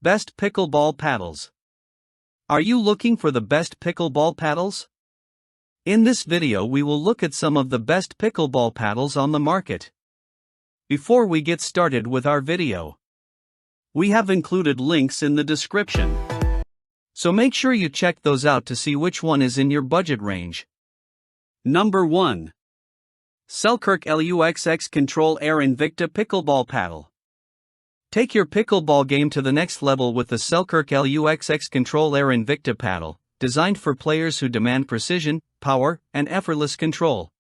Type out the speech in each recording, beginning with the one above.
Best Pickleball Paddles. Are you looking for the best pickleball paddles? In this video we will look at some of the best pickleball paddles on the market. Before we get started with our video, we have included links in the description. So make sure you check those out to see which one is in your budget range. Number 1. Selkirk LUXX Control Air Invikta Pickleball Paddle. Take your pickleball game to the next level with the Selkirk LUXX Control Air Invikta paddle, designed for players who demand precision, power, and effortless control.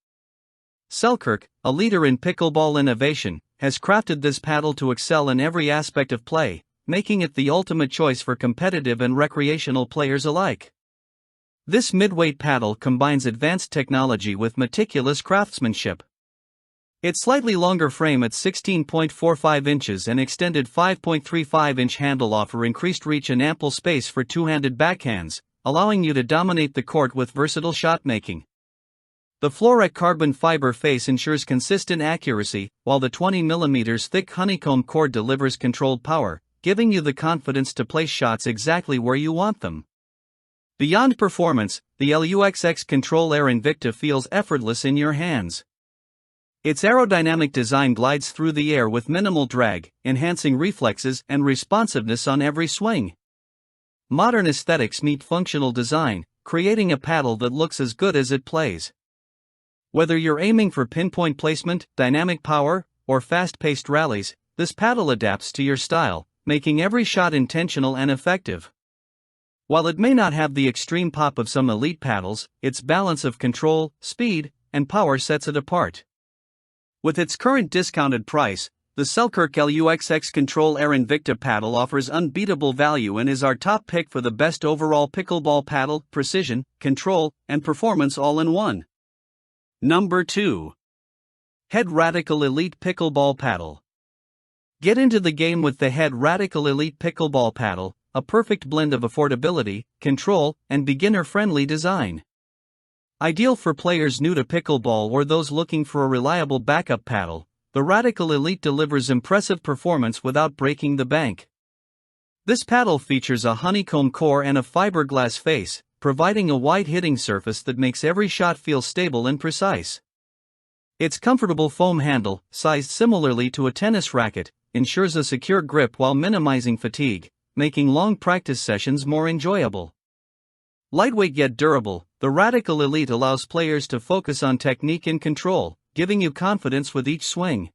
Selkirk, a leader in pickleball innovation, has crafted this paddle to excel in every aspect of play, making it the ultimate choice for competitive and recreational players alike. This mid-weight paddle combines advanced technology with meticulous craftsmanship. Its slightly longer frame at 16.45 inches and extended 5.35-inch handle offer increased reach and ample space for two-handed backhands, allowing you to dominate the court with versatile shot-making. The Fluorec carbon fiber face ensures consistent accuracy, while the 20mm thick honeycomb cord delivers controlled power, giving you the confidence to place shots exactly where you want them. Beyond performance, the LUXX Control Air Invikta feels effortless in your hands. Its aerodynamic design glides through the air with minimal drag, enhancing reflexes and responsiveness on every swing. Modern aesthetics meet functional design, creating a paddle that looks as good as it plays. Whether you're aiming for pinpoint placement, dynamic power, or fast-paced rallies, this paddle adapts to your style, making every shot intentional and effective. While it may not have the extreme pop of some elite paddles, its balance of control, speed, and power sets it apart. With its current discounted price, the Selkirk LUXX Control Air Invikta paddle offers unbeatable value and is our top pick for the best overall pickleball paddle, precision, control, and performance all in one. Number 2. Head Radical Elite Pickleball Paddle. Get into the game with the Head Radical Elite Pickleball Paddle, a perfect blend of affordability, control, and beginner-friendly design. Ideal for players new to pickleball or those looking for a reliable backup paddle, the Radical Elite delivers impressive performance without breaking the bank. This paddle features a honeycomb core and a fiberglass face, providing a wide hitting surface that makes every shot feel stable and precise. Its comfortable foam handle, sized similarly to a tennis racket, ensures a secure grip while minimizing fatigue, making long practice sessions more enjoyable. Lightweight yet durable, the Radical Elite allows players to focus on technique and control, giving you confidence with each swing.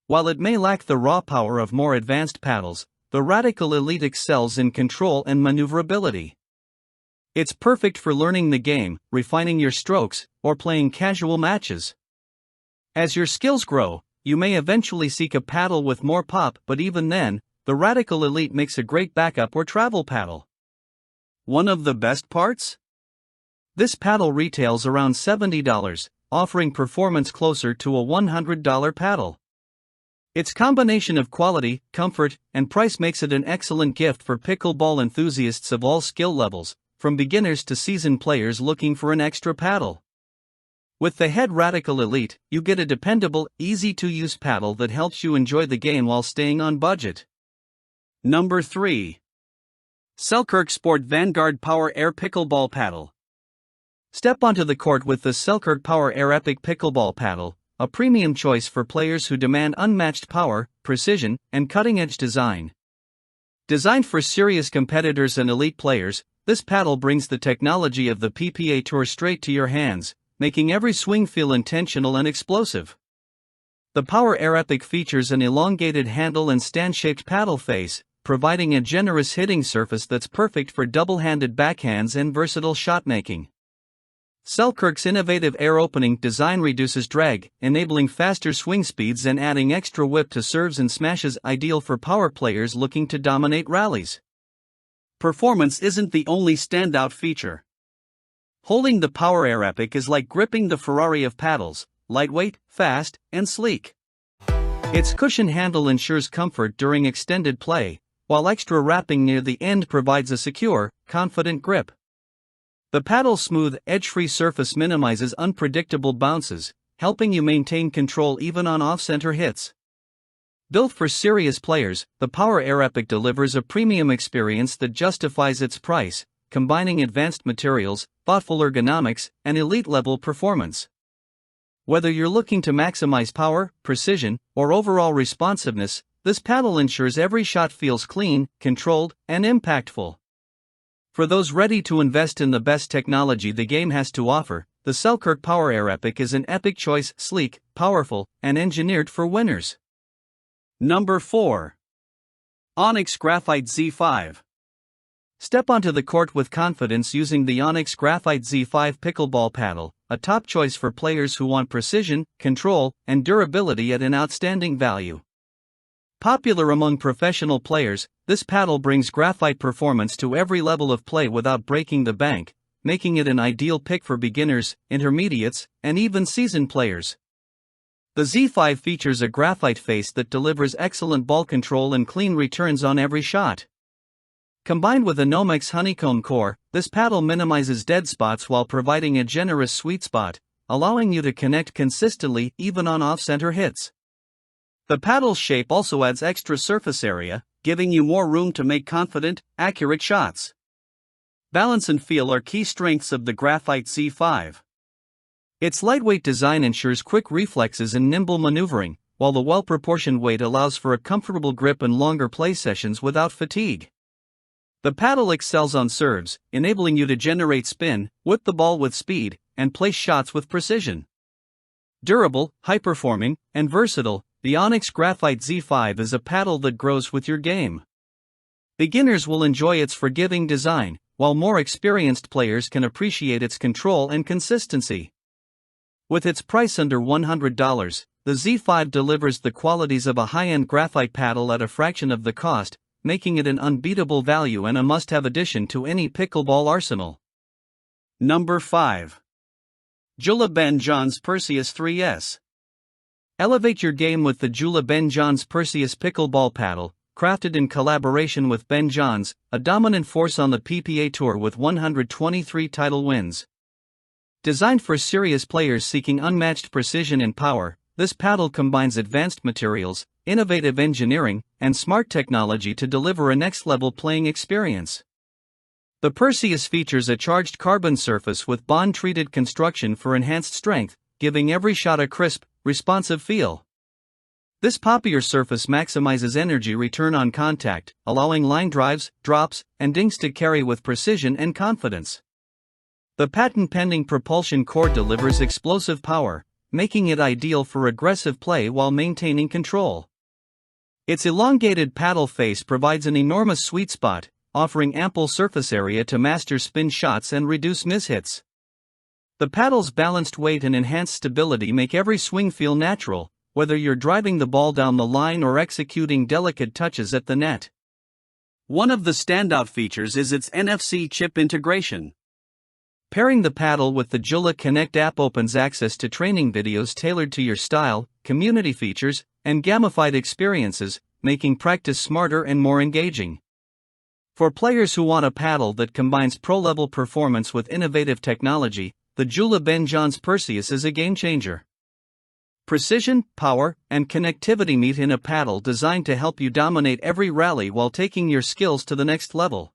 While it may lack the raw power of more advanced paddles, the Radical Elite excels in control and maneuverability. It's perfect for learning the game, refining your strokes, or playing casual matches. As your skills grow, you may eventually seek a paddle with more pop, but even then, the Radical Elite makes a great backup or travel paddle. One of the best parts? This paddle retails around $70, offering performance closer to a $100 paddle. Its combination of quality, comfort, and price makes it an excellent gift for pickleball enthusiasts of all skill levels, from beginners to seasoned players looking for an extra paddle. With the Head Radical Elite, you get a dependable, easy-to-use paddle that helps you enjoy the game while staying on budget. Number 3. Selkirk Sport Vanguard Power Air Pickleball Paddle. Step onto the court with the Selkirk Power Air Epic Pickleball Paddle, a premium choice for players who demand unmatched power, precision, and cutting-edge design. Designed for serious competitors and elite players, this paddle brings the technology of the PPA Tour straight to your hands, making every swing feel intentional and explosive. The Power Air Epic features an elongated handle and stand-shaped paddle face, providing a generous hitting surface that's perfect for double-handed backhands and versatile shot-making. Selkirk's innovative air opening design reduces drag, enabling faster swing speeds and adding extra whip to serves and smashes, ideal for power players looking to dominate rallies. Performance isn't the only standout feature. Holding the Power Air Epic is like gripping the Ferrari of paddles, lightweight, fast, and sleek. Its cushioned handle ensures comfort during extended play, while extra wrapping near the end provides a secure, confident grip. The paddle's smooth, edge-free surface minimizes unpredictable bounces, helping you maintain control even on off-center hits. Built for serious players, the Power Air Epic delivers a premium experience that justifies its price, combining advanced materials, thoughtful ergonomics, and elite-level performance. Whether you're looking to maximize power, precision, or overall responsiveness, this paddle ensures every shot feels clean, controlled, and impactful. For those ready to invest in the best technology the game has to offer, the Selkirk Power Air Epic is an epic choice, sleek, powerful, and engineered for winners. Number 4. Onix Graphite Z5. Step onto the court with confidence using the Onix Graphite Z5 Pickleball paddle, a top choice for players who want precision, control, and durability at an outstanding value. Popular among professional players, this paddle brings graphite performance to every level of play without breaking the bank, making it an ideal pick for beginners, intermediates, and even seasoned players. The Z5 features a graphite face that delivers excellent ball control and clean returns on every shot. Combined with a Nomex honeycomb core, this paddle minimizes dead spots while providing a generous sweet spot, allowing you to connect consistently even on off-center hits. The paddle's shape also adds extra surface area, giving you more room to make confident, accurate shots. Balance and feel are key strengths of the Graphite Z5. Its lightweight design ensures quick reflexes and nimble maneuvering, while the well-proportioned weight allows for a comfortable grip and longer play sessions without fatigue. The paddle excels on serves, enabling you to generate spin, whip the ball with speed, and place shots with precision. Durable, high-performing, and versatile, the Onix Graphite Z5 is a paddle that grows with your game. Beginners will enjoy its forgiving design, while more experienced players can appreciate its control and consistency. With its price under $100, the Z5 delivers the qualities of a high-end graphite paddle at a fraction of the cost, making it an unbeatable value and a must-have addition to any pickleball arsenal. Number 5. JOOLA Ben Johns Perseus 3S. Elevate your game with the JOOLA Ben Johns Perseus Pickleball Paddle, crafted in collaboration with Ben Johns, a dominant force on the PPA Tour with 123 title wins. Designed for serious players seeking unmatched precision and power, this paddle combines advanced materials, innovative engineering, and smart technology to deliver a next-level playing experience. The Perseus features a charged carbon surface with bond-treated construction for enhanced strength, giving every shot a crisp, responsive feel. This poppier surface maximizes energy return on contact, allowing line drives, drops, and dinks to carry with precision and confidence. The patent-pending propulsion core delivers explosive power, making it ideal for aggressive play while maintaining control. Its elongated paddle face provides an enormous sweet spot, offering ample surface area to master spin shots and reduce mishits. The paddle's balanced weight and enhanced stability make every swing feel natural, whether you're driving the ball down the line or executing delicate touches at the net. One of the standout features is its NFC chip integration. Pairing the paddle with the JOOLA Connect app opens access to training videos tailored to your style, community features, and gamified experiences, making practice smarter and more engaging. For players who want a paddle that combines pro-level performance with innovative technology, the JOOLA Ben Johns Perseus is a game-changer. Precision, power, and connectivity meet in a paddle designed to help you dominate every rally while taking your skills to the next level.